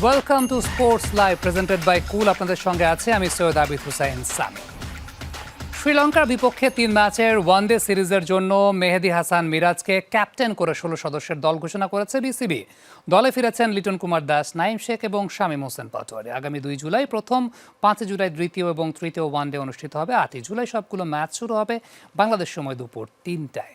Welcome to sports live presented by cool. আপনাদের সঙ্গে আছে আমি সৈয়দ আবিদ হুসাইন সামি। শ্রীলঙ্কার বিপক্ষে 3 ম্যাচের ওয়ানডে সিরিজের জন্য মেহেদী হাসান মিরাজকে ক্যাপ্টেন করে 16 সদস্যের দল ঘোষণা করেছে বিসিবি। দলে ফিরেছেন লিটন কুমার দাস, নাইম শেখ এবং শামীম হোসেন পাটোয়ারি। আগামী 2 জুলাই প্রথম, 5 জুলাই দ্বিতীয় এবং তৃতীয় ওয়ানডে অনুষ্ঠিত হবে। 8 জুলাই সবগুলো ম্যাচ শুরু হবে বাংলাদেশ সময় দুপুর 3টায়।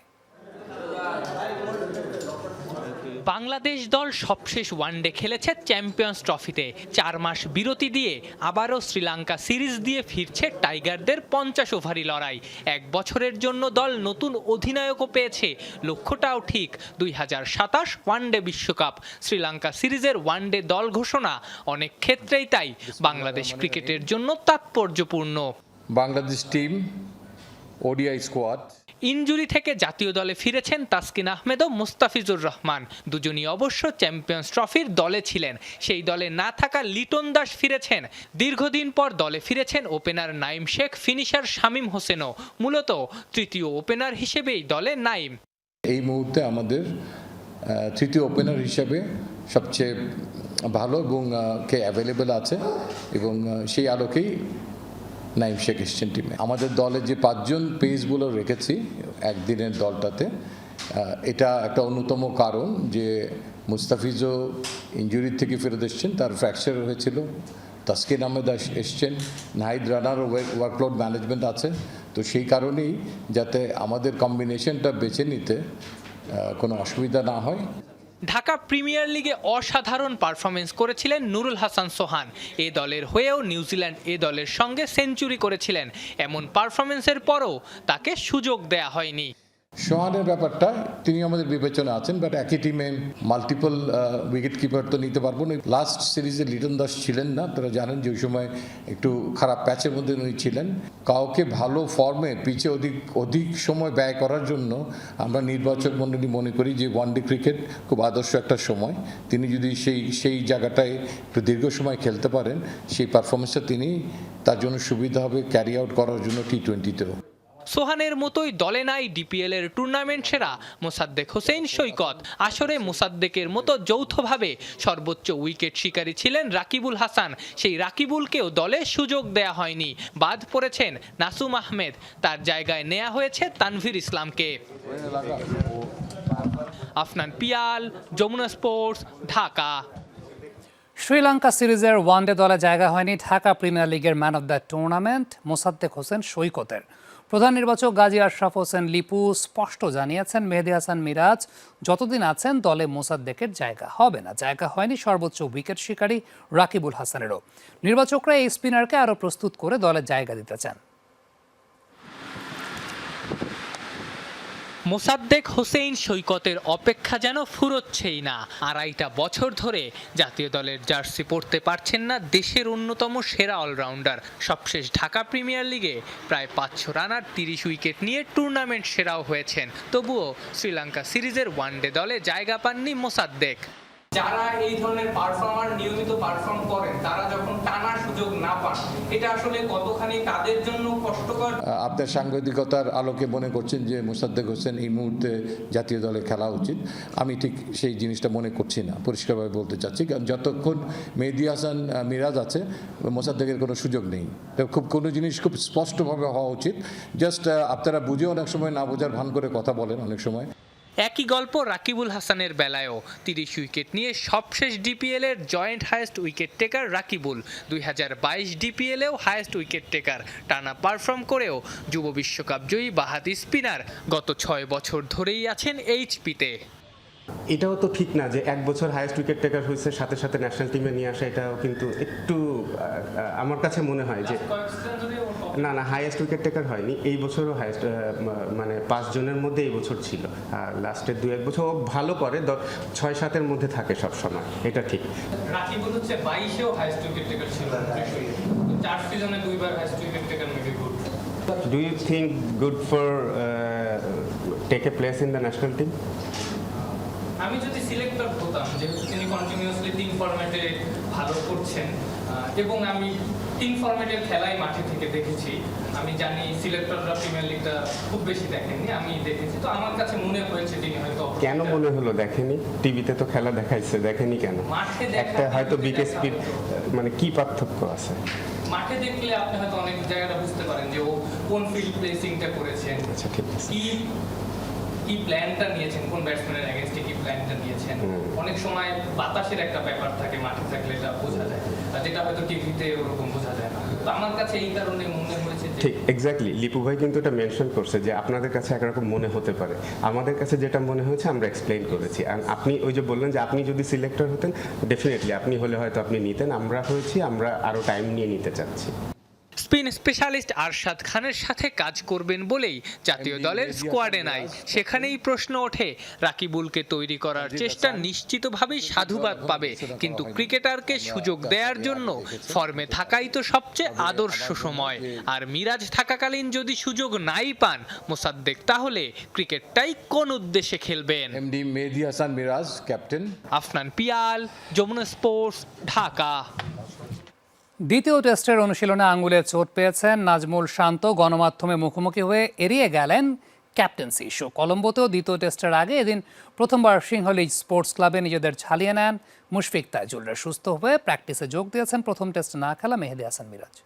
বাংলাদেশ দল সবশেষ ওয়ানডে খেলেছে চ্যাম্পিয়ন্স ট্রফিতে। 4 মাস বিরতি দিয়ে আবারও শ্রীলঙ্কা সিরিজ দিয়ে ফিরছে টাইগারদের 50 ওভারি লড়াই। 1 বছরের জন্য দল নতুন অধিনায়কও পেয়েছে। লক্ষ্যটাও ঠিক, 2027 ওয়ানডে বিশ্বকাপ। শ্রীলঙ্কা সিরিজের ওয়ানডে দল ঘোষণা অনেক ক্ষেত্রেই তাই বাংলাদেশ ক্রিকেটের জন্য তাৎপর্যপূর্ণ। Bangladesh team ODI squad. Injury থেকে জাতীয় দলে ফিরেছেন তাসকিন আহমেদ ও মুস্তাফিজুর রহমান। দুজনই অবশ্য চ্যাম্পিয়ন্স ট্রফির দলে ছিলেন। সেই দলে না থাকা লিটন দাস ফিরেছেন। দীর্ঘদিন পর দলে ফিরেছেন ওপেনার নাইম শেখ, ফিনিশার শামীম হোসেনও। মূলত তৃতীয় ওপেনার হিসেবেই দলে নাইম। এই মুহূর্তে আমাদের তৃতীয় ওপেনার হিসেবে সবচেয়ে ভালো এবং কে অ্যাভেলেবেল আছে এবং সেই আলোকেই নাইম শেখ এসছেন টিমে। আমাদের দলে যে 5 জন পেস বোলার রেখেছি একদিনের দলটাতে, এটা একটা অন্যতম কারণ যে মুস্তাফিজও ইনজুরি থেকে ফেরত এসছেন, তার ফ্র্যাকচার হয়েছিল। তাসকিন আহমেদ এসছেন, নাহিদ রানারও ওয়ার্কলোড ম্যানেজমেন্ট আছে। তো সেই কারণেই যাতে আমাদের কম্বিনেশনটা বেছে নিতে কোনো অসুবিধা না হয়। ঢাকা প্রিমিয়ার লিগে অসাধারণ পারফরমেন্স করেছিলেন নুরুল হাসান সোহান। এ দলের হয়েও নিউজিল্যান্ড এ দলের সঙ্গে সেঞ্চুরি করেছিলেন। এমন পারফরমেন্সের পরও তাকে সুযোগ দেয়া হয়নি। সোহানের ব্যাপারটা তিনি আমাদের বিবেচনা আছেন, বাট একই টিমে মাল্টিপল উইকেট কিপার তো নিতে পারবো না। লাস্ট সিরিজে লিটন দাস ছিলেন না, তারা জানেন যে ওই সময় একটু খারাপ প্যাচের মধ্যে উনি ছিলেন। কাউকে ভালো ফর্মে পিচে অধিক সময় ব্যয় করার জন্য আমরা নির্বাচক মণ্ডলী মনে করি যে ওয়ানডে ক্রিকেট খুব আদর্শ একটা সময়। তিনি যদি সেই জায়গাটায় একটু দীর্ঘ সময় খেলতে পারেন, সেই পারফরমেন্সটা তিনি তার জন্য সুবিধা হবে ক্যারি আউট করার জন্য টি20তেও। সোহানের মতোই দলে নাই ডিপিএল এর টুর্নামেন্ট সেরা মোসাদ্দেক হোসেন সৈকত। আসরে মোসাদ্দেকের মতো যৌথভাবে সর্বোচ্চ উইকেট শিকারী ছিলেন রাকিবুল হাসান। সেই রাকিবুলকেও দলে সুযোগ দেয়া হয়নি। বাদ পড়েছেন নাসুম আহমেদ। তার জায়গায় নেওয়া হয়েছে তানভীর ইসলামকে। আফনান পিয়াল, যমুনা স্পোর্টস, ঢাকা। শ্রীলঙ্কা সিরিজের ওয়ানডে দলে জায়গা হয়নি ঢাকা প্রিমিয়ার লিগের man of the tournament Mosaddek Hossain সৈকতের। প্রধান নির্বাচক গাজী আশরাফ হোসেন লিপু স্পষ্ট জানিয়েছেন, মেহেদী হাসান মিরাজ যতদিন আছেন দলে মোসাদ্দেকের জায়গা হবে না। জায়গা হয়নি সর্বোচ্চ উইকেট শিকারী রাকিবুল হাসানেরও। নির্বাচকরা এই স্পিনারকে আরও প্রস্তুত করে দলে জায়গা দিতে চান। মোসাদ্দেক হোসেন সৈকতের অপেক্ষা যেন ফুরোচ্ছেই না। 2.5 বছর ধরে জাতীয় দলের জার্সি পরতে পারছেন না দেশের অন্যতম সেরা অলরাউন্ডার। সবশেষ ঢাকা প্রিমিয়ার লিগে প্রায় 500 রানার 30 উইকেট নিয়ে টুর্নামেন্ট সেরাও হয়েছেন। তবুও শ্রীলঙ্কা সিরিজের ওয়ানডে দলে জায়গা পাননি মোসাদ্দেক। যারা এই ধরনের পারফর্মার নিয়মিত পারফর্ম করেন, তারা যখন টানার সুযোগ না পান, এটা আসলে কতখানি তাদের জন্য কষ্টকর। আপনার সাংবাদিকতার আলোকে মনে করছেন যে মোসাদ্দেক হোসেন এই মুহূর্তে জাতীয় দলে খেলা উচিত। আমি ঠিক সেই জিনিসটা মনে করছি না, পরিষ্কারভাবে বলতে চাচ্ছি। কারণ যতক্ষণ মেহেদী হাসান মিরাজ আছে, মোসাদ্দেকের কোনো সুযোগ নেই। কোনো জিনিস খুব স্পষ্টভাবে হওয়া উচিত। জাস্ট আপনারা বুঝে অনেক সময় না বোঝার ভান করে কথা বলেন অনেক সময়। একই গল্প রাকিবুল হাসানের বেলায়ও। 30 উইকেট নিয়ে সবশেষ ডিপিএল এর joint highest wicket taker Rakibul. 2022 ডিপিএলেও হাইয়েস্ট উইকেট টেকার। টানা পারফর্ম করেও যুব বিশ্বকাপ জয়ী বাহাতি স্পিনার গত 6 বছর ধরেই আছেন এইচপিতে। এটাও তো ঠিক না যে 1 বছর হাইয়েস্ট উইকেট টেকার হয়েছে, সাথে সাথে ন্যাশনাল টিমে নিয়ে আসা। এটাও কিন্তু একটু আমার কাছে মনে হয় যে না, হাইয়েস্ট উইকেট টেকার হয়নি। এই বছরও হাইয়েস্ট, মানে 5 জনের মধ্যে এই বছর ছিল। আর লাস্টের 2-1 বছর ও ভালো করে 6-7-এর মধ্যে থাকে সব সময়, এটা ঠিক। রাকিবুল হচ্ছে 22-এও হাইয়েস্ট উইকেট টেকার ছিল। 4 সিজনে 2বার highest wicket taker maybe good. Do you think good for take a place in the national team? আমি যদি সিলেক্টর হতাম, যেহেতু তিনি কন্টিনিউয়াসলি 3 ফরম্যাটে ভালো করছেন এবং আমি 3 ফরম্যাটের খেলাই মাঠে থেকে দেখেছি, আমি জানি সিলেক্টররা প্রিমিয়ার লিগটা খুব বেশি দেখেননি, আমি দেখেছি। তো আমার কাছে মনে হয়েছে তিনি হয়তো কেন মনে হলো দেখেনি? টিভিতে তো খেলা দেখাইছে, দেখেনি কেন? মাঠে একটা হয়তো বিকেএসপির মানে কি পার্থক্য আছে? মাঠে দেখলে আপনি হয়তো অনেক জায়গাটা বুঝতে পারেন যে ও কোন ফিল্ড প্লেসিংটা করেছেন, আচ্ছা ঠিক আছে। কি প্ল্যানটা নিয়েছেন, কোন ব্যাটসম্যানের এগেইনস্টে কি প্ল্যানটা নিয়েছেন। অনেক সময় বাতাসের একটা ব্যাপার থাকে, মাঠে থাকলে এটা বোঝা যায়, আর যেটা হয়তো টিভিতে ওরকম বোঝা যায় না। তো আমার কাছে এই কারণে মনে হয়েছে যে ঠিক এক্স্যাক্টলি লিপু ভাই কিন্তু এটা মেনশন করছে যে আপনাদের কাছে একরকম মনে হতে পারে, আমাদের কাছে যেটা মনে হয়েছে আমরা এক্সপ্লেইন করেছি। আর আপনি ওই যে বললেন যে আপনি যদি সিলেক্টর হতেন, ডেফিনেটলি আপনি হলে হয়তো আপনি নিতেন, আমরা হয়েছি আমরা আরো টাইম নিয়ে নিতে চাচ্ছি। স্পিন স্পেশালিস্ট আরশাদ খানের সাথে কাজ করবেন বলেই জাতীয় দলের স্কোয়াডে নাই। সেখানেই প্রশ্ন ওঠে, রাকিবুলকে তৈরি করার চেষ্টা নিশ্চিতভাবেই সাধুবাদ পাবে, কিন্তু ক্রিকেটারকে সুযোগ দেওয়ার জন্য ফর্মে থাকাই তো সবচেয়ে আদর্শ সময়। আর মিরাজ থাকাকালীন যদি সুযোগ নাই পান মোসাদ্দেক, তাহলে ক্রিকেটটাই কোন উদ্দেশ্যে খেলবেন? এমডি মেহেদী হাসান মিরাজ, ক্যাপ্টেন। আফনান পিয়াল, যমুনা স্পোর্টস, ঢাকা। দ্বিতীয় টেস্টের অনুশীলনে আঙুলে চোট পেয়েছেন নাজমুল শান্ত। গণমাধ্যমে মুখোমুখি হয়ে এড়িয়ে গেলেন ক্যাপ্টেন্সি ইস্যু। কলম্বোতেও দ্বিতীয় টেস্টের আগে এদিন প্রথমবার সিংহলীজ স্পোর্টস ক্লাবে নিজেদের ঝালিয়ে নেন মুশফিক তাইজুলরা। সুস্থ হয়ে প্র্যাকটিসে যোগ দিয়েছেন প্রথম টেস্টে না খেলা মেহেদী হাসান মিরাজ।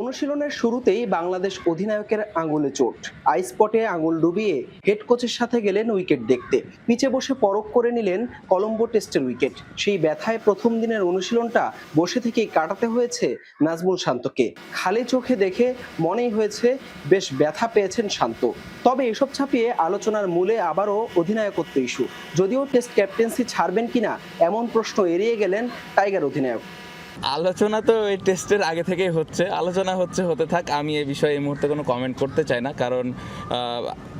অনুশীলনের শুরুতেই বাংলাদেশ অধিনায়কের আঙুলে চোট। আইস্পটে আঙুল ডুবিয়ে হেড কোচের সাথে গেলেন উইকেট দেখতে। পিচে বসে পরখ করে নিলেন কলম্বো টেস্টের উইকেট। সেই ব্যথায় প্রথম দিনের অনুশীলনটা বসে থেকেই কাটাতে হয়েছে নাজমুল শান্তকে। খালি চোখে দেখে মনেই হয়েছে বেশ ব্যথা পেয়েছেন শান্ত। তবে এসব ছাপিয়ে আলোচনার মূলে আবারও অধিনায়কত্ব ইস্যু। যদিও টেস্ট ক্যাপ্টেন্সি ছাড়বেন কিনা এমন প্রশ্ন এড়িয়ে গেলেন টাইগার অধিনায়ক। আলোচনা তো এই টেস্টের আগে থেকেই আলোচনা হতে থাক। আমি এই বিষয়ে এই মুহূর্তে কোনো কমেন্ট করতে চাই না, কারণ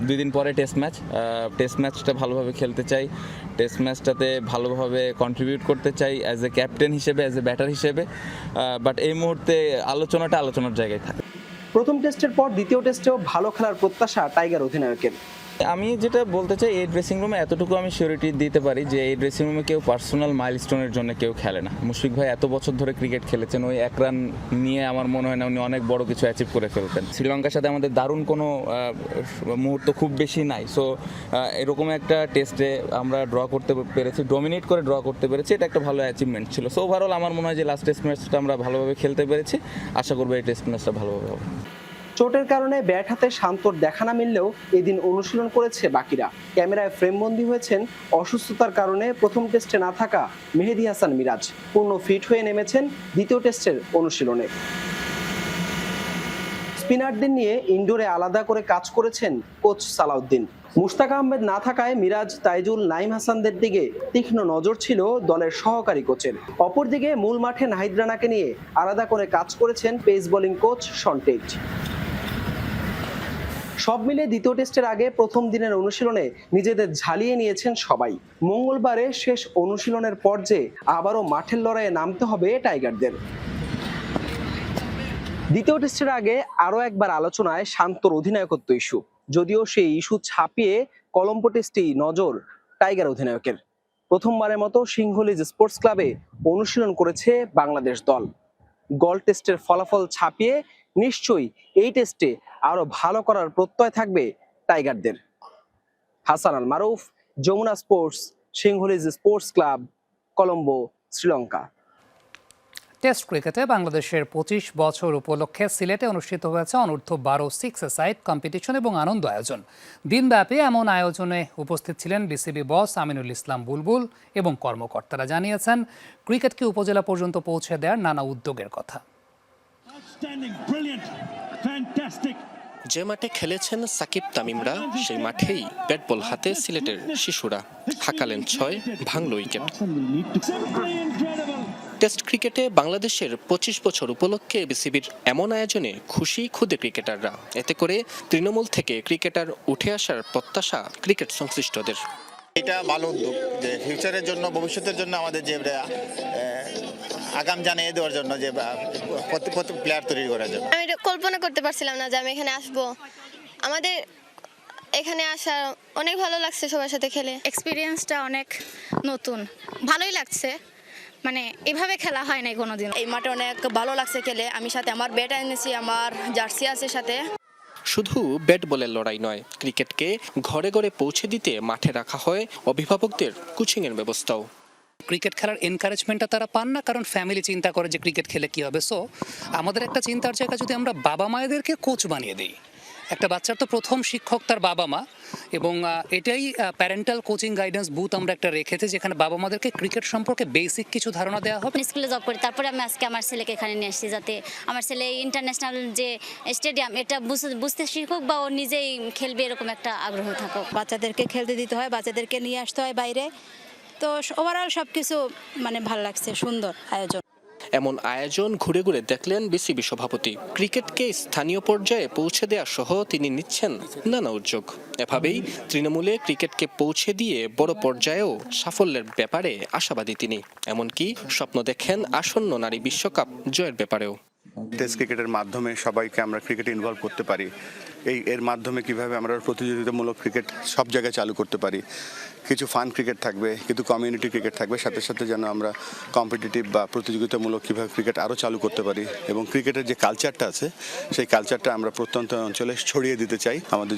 2 দিন পরে টেস্ট ম্যাচটা ভালোভাবে খেলতে চাই, টেস্ট ম্যাচটাতে ভালোভাবে কন্ট্রিবিউট করতে চাই অ্যাজ এ ক্যাপ্টেন হিসেবে, অ্যাজ এ ব্যাটার হিসেবে। বাট এই মুহূর্তে আলোচনার জায়গায় থাকে। প্রথম টেস্টের পর দ্বিতীয় টেস্টেও ভালো খেলার প্রত্যাশা টাইগার অধিনায়কের। আমি যেটা বলতে চাই, এই ড্রেসিং রুমে এতটুকু আমি সিওরিটি দিতে পারি যে এই ড্রেসিং রুমে কেউ পার্সোনাল মাইলস্টোনের জন্য কেউ খেলে না। মুশফিক ভাই এত বছর ধরে ক্রিকেট খেলেছেন, ওই 1 রান নিয়ে আমার মনে হয় না উনি অনেক বড় কিছু অ্যাচিভ করে ফেলতেন। শ্রীলঙ্কার সাথে আমাদের দারুণ কোনো মুহূর্ত খুব বেশি নাই। সো এরকম একটা টেস্টে আমরা ড্র করতে পেরেছি, ডমিনেট করে ড্র করতে পেরেছি, এটা একটা ভালো অ্যাচিভমেন্ট ছিল। সো ওভারঅল আমার মনে হয় যে লাস্ট টেস্ট ম্যাচটা আমরা ভালোভাবে খেলতে পেরেছি। আশা করবো এই টেস্ট ম্যাচটা ভালোভাবে হবে। চোটের কারণে ব্যাট হাতে শান্তর দেখা না মিললেও এদিন অনুশীলন করেছে বাকিরা। ক্যামেরায় ফ্রেমবন্দি হয়েছেন অসুস্থতার কারণে প্রথম টেস্টে না থাকা মেহেদী হাসান মিরাজ। পূর্ণ ফিট হয়ে নেমেছেন দ্বিতীয় টেস্টের অনুশীলনে। স্পিনারদের নিয়ে ইনডোরে আলাদা করে কাজ করেছেন কোচ সালাউদ্দিন। মুশতাক আহমেদ না থাকায় মিরাজ, তাইজুল, নাইম হাসানদের দিকে তীক্ষ্ণ নজর ছিল দলের সহকারী কোচের। অপরদিকে মূল মাঠে নাহিদ রানাকে নিয়ে আলাদা করে কাজ করেছেন pace bowling coach Shaun Tait. সব মিলে দ্বিতীয় টেস্টের আগে প্রথম দিনের অনুশীলনে নিজেদের ঝালিয়ে নিয়েছেন সবাই। মঙ্গলবারে শেষ অনুশীলনের পর্যায়ে আবারও মাঠের লড়াইয়ে নামতে হবে টাইগারদের। দ্বিতীয় টেস্টের আগে আরও একবার আলোচনায় শান্তর অধিনায়কত্ব ইস্যু। যদিও সেই ইস্যু ছাপিয়ে কলম্বো টেস্টেই নজর টাইগার অধিনায়কের। প্রথমবারের মতো সিংহলীজ স্পোর্টস ক্লাবে অনুশীলন করেছে বাংলাদেশ দল। গল টেস্টের ফলাফল ছাপিয়ে নিশ্চয়ই এই টেস্টে আরো ভালো করার প্রত্যয় থাকবে টাইগারদের। Hasan Al Maruf, Jamuna sports, Sinhalese sports club, Colombo, Sri Lanka. Test ক্রিকেটে বাংলাদেশের 25 বছর উপলক্ষে সিলেটে অনুষ্ঠিত হয়েছে অনূর্ধ্ব 12 6-a-side কম্পিটিশন এবং আনন্দ আয়োজন। দিনব্যাপী এমন আয়োজনে উপস্থিত ছিলেন বিসিবি বস আমিনুল ইসলাম বুলবুল এবং কর্মকর্তারা জানিয়েছেন ক্রিকেটকে উপজেলা পর্যন্ত পৌঁছে দেওয়ার নানা উদ্যোগের কথা। যে মাঠে খেলেছেন সাকিব তামিমরা, সেই মাঠেই ব্যাট বল হাতে সিলেটের শিশুরা হাঁকালেন 6, ভাঙল উইকেট। টেস্ট ক্রিকেটে বাংলাদেশের 25 বছর উপলক্ষে বিসিবির এমন আয়োজনে খুশি খুদে ক্রিকেটাররা। এতে করে তৃণমূল থেকে ক্রিকেটার উঠে আসার প্রত্যাশা ক্রিকেট সংশ্লিষ্টদের। এটা ভালো উদ্যোগ যে ফিউচারের জন্য, ভবিষ্যতের জন্য আমাদের যে আগাম জানিয়ে দেওয়ার জন্য, যে প্লেয়ার তৈরি করার জন্য। আমি কল্পনা করতে পারছিলাম না যে আমি এখানে আসবো। আমাদের এখানে আসা অনেক ভালো লাগছে, সবার সাথে খেলে এক্সপিরিয়েন্সটা অনেক নতুন, ভালোই লাগছে। মানে এভাবে খেলা হয় নাই কোনোদিন। এই মাঠে অনেক ভালো লাগছে খেলে। আমি সাথে আমার ব্যাট এনেছি, আমার জার্সি আছে সাথে। শুধু ব্যাট বলের লড়াই নয়, ক্রিকেটকে ঘরে ঘরে পৌঁছে দিতে মাঠে রাখা হয় অভিভাবকদের কোচিংয়ের ব্যবস্থাও। ক্রিকেট খেলার এনকারেজমেন্টটা তারা পান না, কারণ ফ্যামিলি চিন্তা করে যে ক্রিকেট খেলে কি হবে। সো আমাদের একটা চিন্তার জায়গা, যদি আমরা বাবা মায়েদেরকে কোচ বানিয়ে দিই, একটা বাচ্চার তো প্রথম শিক্ষক তার বাবা মা, এবং এটাই প্যারেন্টাল কোচিং গাইডেন্স বুথ আমরা একটা রেখেছি, যেখানে বাবা মাদেরকে ক্রিকেট সম্পর্কে বেসিক কিছু ধারণা দেওয়া হবে। স্কুলে জব করি, তারপরে আমি আজকে আমার ছেলেকে এখানে নিয়ে আসছি, যাতে আমার ছেলে ইন্টারন্যাশনাল যে স্টেডিয়াম এটা বুঝতে শিখুক বা ও নিজেই খেলবে, এরকম একটা আগ্রহ থাকুক। বাচ্চাদেরকে খেলতে দিতে হয়, বাচ্চাদেরকে নিয়ে আসতে হয় বাইরে। তো ওভারঅল সবকিছু মানে ভালো লাগছে, সুন্দর আয়োজন। এমন আয়োজন ঘুরে ঘুরে দেখলেন বিসিবি সভাপতি। ক্রিকেটকে স্থানীয় পর্যায়ে পৌঁছে দেওয়া সহ তিনি নিচ্ছেন নানা উদ্যোগ। এভাবেই তৃণমূলে ক্রিকেটকে পৌঁছে দিয়ে বড় পর্যায়েও সাফল্যের ব্যাপারে আশাবাদী তিনি। এমনকি স্বপ্ন দেখেন আসন্ন নারী বিশ্বকাপ জয়ের ব্যাপারেও। টেস্ট ক্রিকেটের মাধ্যমে সবাইকে আমরা ক্রিকেটে ইনভলভ করতে পারি, এর মাধ্যমে কিভাবে আমরা প্রতিযোগিতামূলক ক্রিকেট সব জায়গায় চালু করতে পারি। কিছু ফান ক্রিকেট থাকবে, কিন্তু কমিউনিটি ক্রিকেট থাকবে, সাথে সাথে যেন আমরা কম্পিটিটিভ বা প্রতিযোগিতামূলক কীভাবে ক্রিকেট আরও চালু করতে পারি, এবং ক্রিকেটের যে কালচারটা আছে সেই কালচারটা আমরা প্রত্যন্ত অঞ্চলে ছড়িয়ে দিতে চাই। আমাদের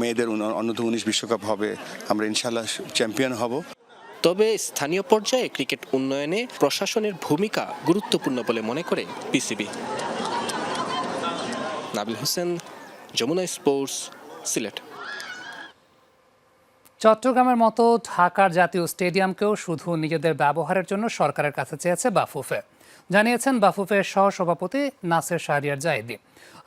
মেয়েদের অনূর্ধ্ব-19 বিশ্বকাপ হবে, আমরা ইনশাআল্লাহ চ্যাম্পিয়ন হব। তবে স্থানীয় পর্যায়ে ক্রিকেট উন্নয়নে প্রশাসনের ভূমিকা গুরুত্বপূর্ণ বলে মনে করে বিসিবি। নাবিল হোসেন, যমুনা স্পোর্টস, সিলেট। চট্টগ্রামের মতো ঢাকার জাতীয় স্টেডিয়ামকেও শুধু নিজেদের ব্যবহারের জন্য সরকারের কাছে চেয়েছে বাফুফে, জানিয়েছেন বাফুফের সহসভাপতি নাসের শাহরিয়ার জায়েদি।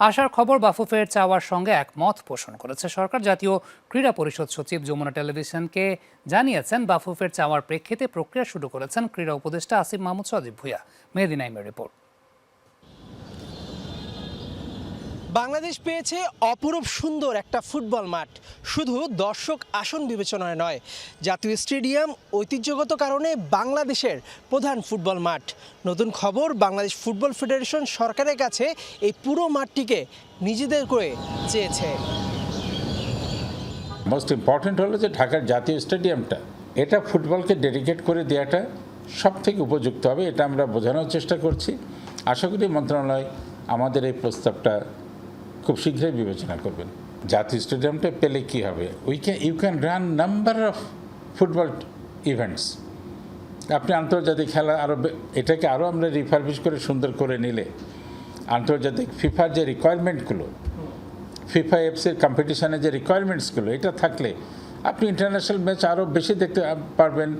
আসার খবর বাফুফের চাওয়ার সঙ্গে একমত পোষণ করেছে সরকার। জাতীয় ক্রীড়া পরিষদ সচিব যমুনা টেলিভিশনকে জানিয়েছেন, বাফুফের চাওয়ার প্রেক্ষিতে প্রক্রিয়া শুরু করেছেন ক্রীড়া উপদেষ্টা আসিফ মাহমুদ সজীব ভুঁইয়া। মেহেদী নাইমের রিপোর্ট। বাংলাদেশ পেয়েছে অপরূপ সুন্দর একটা ফুটবল মাঠ। শুধু দর্শক আসন বিবেচনায় নয়, জাতীয় স্টেডিয়াম ঐতিহ্যগত কারণে বাংলাদেশের প্রধান ফুটবল মাঠ। নতুন খবর, বাংলাদেশ ফুটবল ফেডারেশন সরকারের কাছে এই পুরো মাঠটিকে নিজেদের করে চেয়েছে। মোস্ট ইম্পর্টেন্ট হলো যে ঢাকার জাতীয় স্টেডিয়ামটা, এটা ফুটবলকে ডেডিকেট করে দেওয়াটা সব থেকে উপযুক্ত হবে, এটা আমরা বোঝানোর চেষ্টা করছি। আশা করি মন্ত্রণালয় আমাদের এই প্রস্তাবটা খুব শীঘ্রই বিবেচনা করবেন। জাতীয় স্টেডিয়ামটা পেলে কী হবে, you can run number of football events. আপনি আন্তর্জাতিক খেলা এটাকে আরও আমরা রিফারবিশ করে সুন্দর করে নিলে, আন্তর্জাতিক ফিফার যে রিকোয়ারমেন্টগুলো, ফিফা এফসির কম্পিটিশনের যে রিকোয়ারমেন্টসগুলো, এটা থাকলে আপনি ইন্টারন্যাশনাল ম্যাচ আরও বেশি দেখতে পারবেন,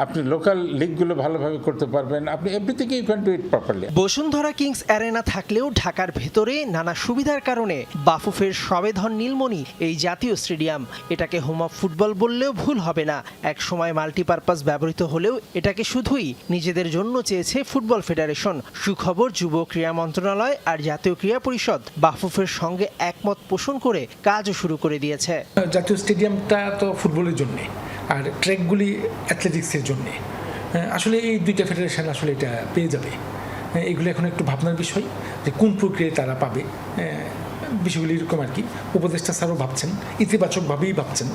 আপনি লোকাল লিগগুলো ভালোভাবে করতে পারবেন, আপনি everything you can do it properly. Bashundhara Kings Arena থাকলেও ঢাকার ভেতরে নানা সুবিধার কারণে বাফুফের সবেধন নীলমণি এই জাতীয় স্টেডিয়াম। এটাকে হোম অফ ফুটবল বললেও ভুল হবে না। এক সময় মাল্টিপারপাস ব্যবহৃত হলেও এটাকে শুধুই নিজেদের জন্য চেয়েছে ফুটবল ফেডারেশন। সুখবর, যুব ক্রীড়া মন্ত্রণালয় আর জাতীয় ক্রীড়া পরিষদ বাফুফের সঙ্গে একমত পোষণ করে কাজও শুরু করে দিয়েছে। জাতীয় স্টেডিয়ামটা তো ফুটবলের জন্যে, আর ট্র্যাকগুলি অ্যাথলেটিক্সের জন্যে। আসলে এই দুইটা ফেডারেশন আসলে এটা পেয়ে যাবে। এগুলো এখন একটু ভাবনার বিষয় যে কোন প্রক্রিয়ায় তারা পাবে। বিষয়গুলি এরকম আর কি। উপদেষ্টা স্যারও ভাবছেন, ইতিবাচকভাবেই ভাবছেন,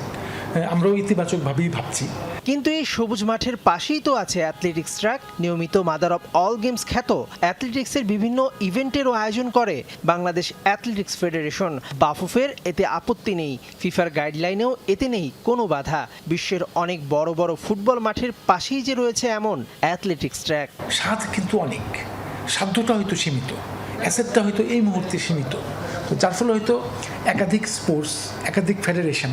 আমরাও ইতিবাচকভাবেই ভাবছি। কিন্তু এই সবুজ মাঠের পাশেই তো আছে অ্যাথলেটিক্স ট্র্যাক। নিয়মিত মাদার অফ অল গেমস খ্যাত অ্যাথলেটিক্সের বিভিন্ন ইভেন্টেরও আয়োজন করে বাংলাদেশ অ্যাথলেটিক্স ফেডারেশন। বাফুফের এতে আপত্তি নেই, ফিফার গাইডলাইনেও এতে নেই কোনো বাধা। বিশ্বের অনেক বড় বড় ফুটবল মাঠের পাশেই যে রয়েছে এমন অ্যাথলেটিক্স ট্র্যাক। স্বাদ কিন্তু অনেক, সাধ্যটা হয়তো সীমিত, অ্যাসেটটা হয়তো এই মুহূর্তে সীমিত। তো যার ফলে হয়তো একাধিক স্পোর্টস, একাধিক ফেডারেশন,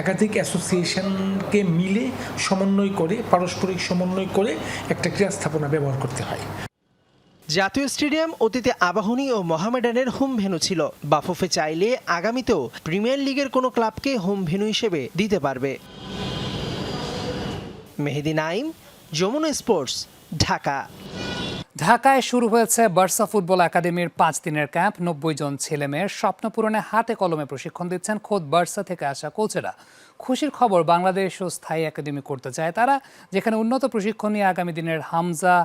একাধিক অ্যাসোসিয়েশনকে মিলে সমন্বয় করে, পারস্পরিক সমন্বয় করে একটা ক্রীড়া স্থাপনা ব্যবহার করতে হয়। জাতীয় স্টেডিয়াম অতীতে আবাহনী ও মোহামেডানের হোম ভেন্যু ছিল। বাফুফে চাইলে আগামীতেও প্রিমিয়ার লিগের কোনো ক্লাবকে হোম ভেন্যু হিসেবে দিতে পারবে। মেহেদী নাইম, যমুনা স্পোর্টস, ঢাকা। ঢাকায় শুরু হয়েছে বার্সা ফুটবল একাডেমির 5 দিনের ক্যাম্প। 90 জন ছেলেমেয়ের স্বপ্ন পূরণে হাতে কলমে প্রশিক্ষণ দিচ্ছেন খোদ বার্সা থেকে আসা কোচেরা। খুশির খবর, বাংলাদেশও স্থায়ী একাডেমি করতে চায় তারা, যেখানে উন্নত প্রশিক্ষণ নিয়ে আগামী দিনের হামজা,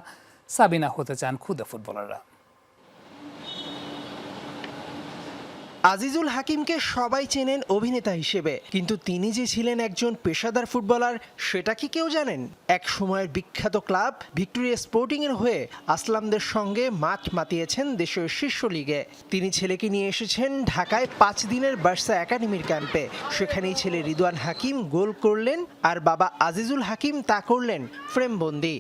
সাবিনা হতে চান খুদে ফুটবলাররা। আজিজুল হাকিমকে সবাই চেনেন অভিনেতা হিসেবে, কিন্তু তিনি যে ছিলেন একজন পেশাদার ফুটবলার সেটা কি কেউ জানেন? এক সময়ের বিখ্যাত ক্লাব ভিক্টোরিয়া স্পোর্টিং এর হয়ে আসলামদের সঙ্গে মাঠ মাতিয়েছেন দেশের শীর্ষ লিগে। তিনি ছেলেকে নিয়ে এসেছেন ঢাকায় 5 দিনের বার্সা একাডেমির ক্যাম্পে। সেখানেই ছেলে রিদওয়ান হাকিম গোল করলেন আর বাবা আজিজুল হাকিম তা করলেন ফ্রেমবন্দি।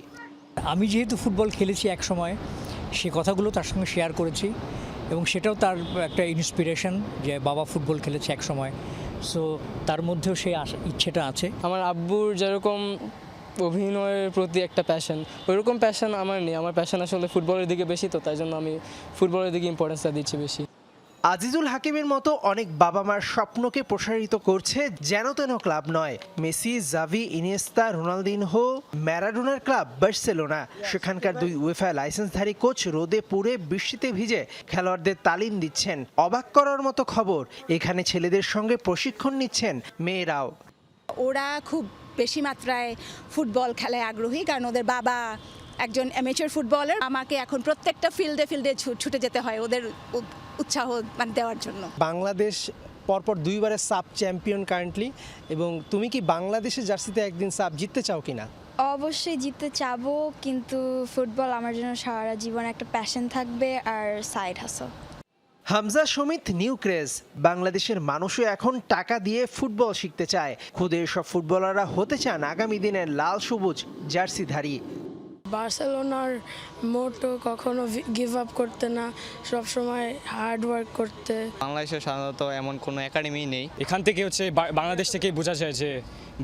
আমি যেহেতু ফুটবল খেলেছি এক সময়, সে কথাগুলো তার সঙ্গে শেয়ার করেছি এবং সেটাও তার একটা ইন্সপিরেশন যে বাবা ফুটবল খেলেছে এক সময়, সো তার মধ্যেও সেই ইচ্ছেটা আছে। আমার আব্বুর যেরকম অভিনয়ের প্রতি একটা প্যাশন, ওইরকম প্যাশন আমার নেই। আমার প্যাশন আসলে ফুটবলের দিকে বেশি, তো তাই জন্য আমি ফুটবলের দিকে ইম্পর্টেন্সটা দিচ্ছি বেশি। আজিজুল হাকিমের মতো অনেক বাবা মার স্বপ্নকে প্রসারিত করছে যেন তেন ক্লাব নয়। মেসি, জাভি, ইনিয়েস্তা, রোনালদিনহো, ম্যারাডোনার ক্লাব বার্সেলোনা। সেখানকার 2 উয়েফা লাইসেন্সধারী কোচ রোদে পুড়ে বৃষ্টিতে ভিজে খেলোয়াড়দের তালিম দিচ্ছেন। অবাক করার মতো খবর, এখানে ছেলেদের সঙ্গে প্রশিক্ষণ নিচ্ছেন মেয়েরাও। ওরা খুব বেশি মাত্রায় ফুটবল খেলায় আগ্রহী, কারণ ওদের বাবা একজন অ্যামেচার ফুটবলার। আমাকে এখন প্রত্যেকটা ফিল্ডে ছুটে যেতে হয় ওদের উৎসাহ দেওয়ার জন্য। বাংলাদেশ পরপর 2 বারের সাব চ্যাম্পিয়ন কারেন্টলি, এবং তুমি কি বাংলাদেশের জার্সিতে একদিন সাব জিততে চাও কিনা? অবশ্যই জিততে চাবো, কিন্তু ফুটবল আমার জন্য সারা জীবন একটা প্যাশন থাকবে আর সাইড হাসল। Hamza Samit new craze. বাংলাদেশের মানুষও এখন টাকা দিয়ে ফুটবল শিখতে চায়। খুদে সব ফুটবলাররা হতে চান আগামী দিনের লাল সবুজ জার্সিধারী। বার্সেলোনার মোটো কখনো গিভ আপ করতে না, সবসময় হার্ড ওয়ার্ক করতে। বাংলাদেশে সাধারণত এমন কোনো একাডেমি নেই। এখান থেকে বাংলাদেশ থেকে বোঝা যায় যে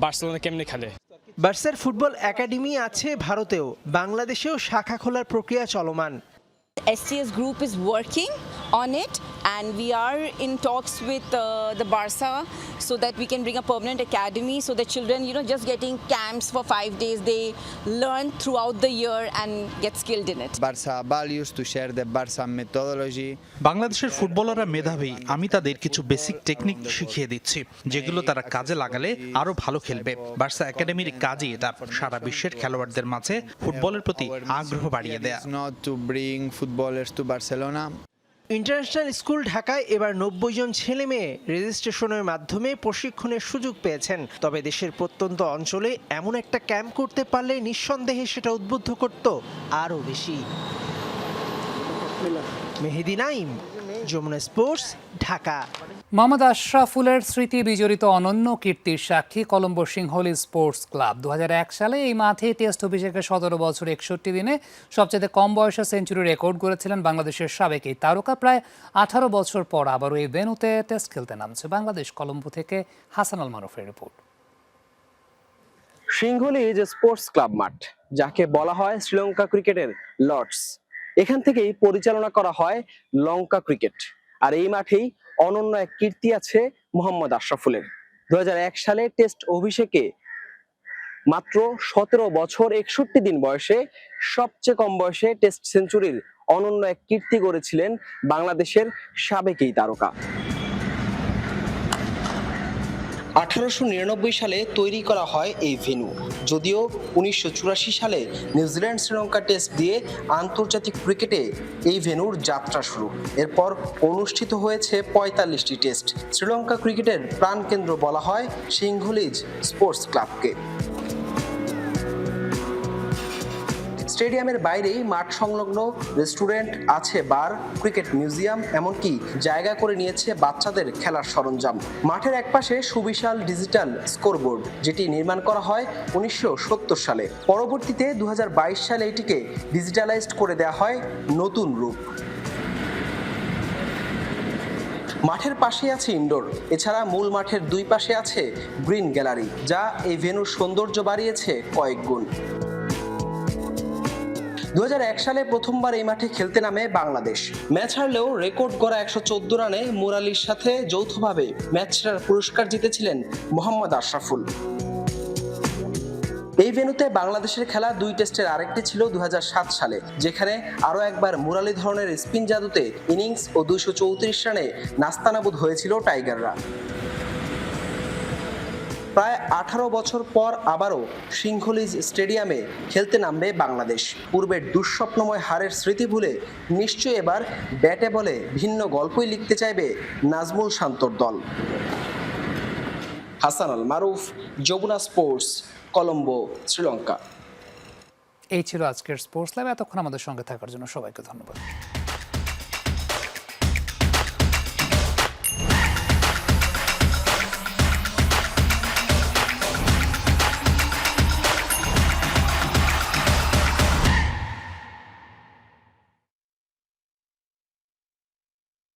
বার্সেলোনা কেমনে খেলে। বার্সার ফুটবল একাডেমি আছে ভারতেও, বাংলাদেশেও শাখা খোলার প্রক্রিয়া চলমান। STS group is working on it, and we are in talks with the Barca so that we can bring a permanent academy so that children, just getting camps for 5 days, they learn throughout the year and get skilled in it. Barca values to share the Barca methodology. বাংলাদেশের ফুটবলাররা মেধাবী, আমি তাদের কিছু basic technique শিখিয়ে দিচ্ছি যেগুলো তারা কাজে লাগালে আরো ভালো খেলবে। বার্সা একাডেমির কাজই এটা, সারা বিশ্বের খেলোয়াড়দের মাঝে ফুটবলের প্রতি আগ্রহ বাড়িয়ে দেয়া। Not to bring footballers to Barcelona. International school ঢাকায় এবার 90 জন ছেলে মেয়ে রেজিস্ট্রেশনের মাধ্যমে প্রশিক্ষণের সুযোগ পেয়েছেন। তবে দেশের প্রত্যন্ত অঞ্চলে এমন একটা ক্যাম্প করতে পারলে নিঃসন্দেহে সেটা উদ্বুদ্ধ করত আরও বেশি। মেহেদি নাইম, যমুনা স্পোর্টস, ঢাকা। মোহাম্মদ আশরাফুলের স্মৃতি বিজড়িত অনন্য কীর্তির সাক্ষী কলম্বো সিংহলী স্পোর্টস ক্লাব। 2001 সালে এই মাঠে টেস্ট অভিষেকে 17 বছর 61 দিনে সবচেয়ে কম বয়সে সেঞ্চুরি রেকর্ড করেছিলেন বাংলাদেশের সাবেক এই তারকা। প্রায় 18 বছর পর আবারও এই ভেন্যুতে টেস্ট খেলতে নামছে বাংলাদেশ। কলম্বো থেকে হাসান আল মারুফের রিপোর্ট। সিংহলী যে স্পোর্টস ক্লাব মাঠ, যাকে বলা হয় শ্রীলঙ্কা ক্রিকেটের লর্ডস, এখান থেকেই পরিচালনা করা হয় লঙ্কা ক্রিকেট। আর এই মাঠেই অনন্য এক কীর্তি আছে মোহাম্মদ আশরাফুলের। 2001 সালে টেস্ট অভিষেকে মাত্র 17 বছর 61 দিন বয়সে সবচেয়ে কম বয়সে টেস্ট সেঞ্চুরির অনন্য এক কীর্তি গড়েছিলেন বাংলাদেশের সাবেক এই তারকা। 1899 সালে তৈরি করা হয় এই ভেন্যু। যদিও 1984 সালে নিউজিল্যান্ড শ্রীলঙ্কা টেস্ট দিয়ে আন্তর্জাতিক ক্রিকেটে এই ভেন্যুর যাত্রা শুরু। এরপর অনুষ্ঠিত হয়েছে 45টি টেস্ট। শ্রীলঙ্কা ক্রিকেটের প্রাণকেন্দ্র বলা হয় সিংহলীজ স্পোর্টস ক্লাবকে। স্টেডিয়ামের বাইরেই মাঠ সংলগ্ন রেস্টুরেন্ট আছে, বার, ক্রিকেট মিউজিয়াম, এমনকি জায়গা করে নিয়েছে বাচ্চাদের খেলার সরঞ্জাম। মাঠের একপাশে সুবিশাল ডিজিটাল স্কোরবোর্ড, যেটি নির্মাণ করা হয় 1970 সালে। পরবর্তীতে 2022 সালে এটিকে ডিজিটালাইজড করে দেওয়া হয় নতুন রূপ। মাঠের পাশে আছে ইনডোর, এছাড়া মূল মাঠের 2 পাশে আছে গ্রিন গ্যালারি, যা এই ভেন্যুর সৌন্দর্য বাড়িয়েছে কয়েক গুণ। 2001 সালে প্রথমবার এই মাঠে খেলতে নামে বাংলাদেশ। ম্যাচ হারলেও রেকর্ড করা 114 রানে মুরালির সাথে যৌথভাবে ম্যাচ সেরার পুরস্কার জিতেছিলেন মোহাম্মদ আশরাফুল। এই ভেন্যুতে বাংলাদেশের খেলা 2 টেস্টের আরেকটি ছিল 2007 সালে, যেখানে আরও একবার মুরালি ধরনের স্পিন জাদুতে ইনিংস ও 234 রানে নাস্তানাবুদ হয়েছিল টাইগাররা। প্রায় 18 বছর পর আবারও সিংহলিজ স্টেডিয়ামে খেলতে নামবে বাংলাদেশ। পূর্বের দুঃস্বপ্নময় হারের স্মৃতি ভুলে নিশ্চয়ই এবার ব্যাটে বলে ভিন্ন গল্পই লিখতে চাইবে নাজমুল শান্তর দল। হাসান আল মারুফ, যমুনা স্পোর্টস, কলম্বো, শ্রীলঙ্কা। এই ছিল আজকের স্পোর্টস লাইভ। এতক্ষণ আমাদের সঙ্গে থাকার জন্য সবাইকে ধন্যবাদ।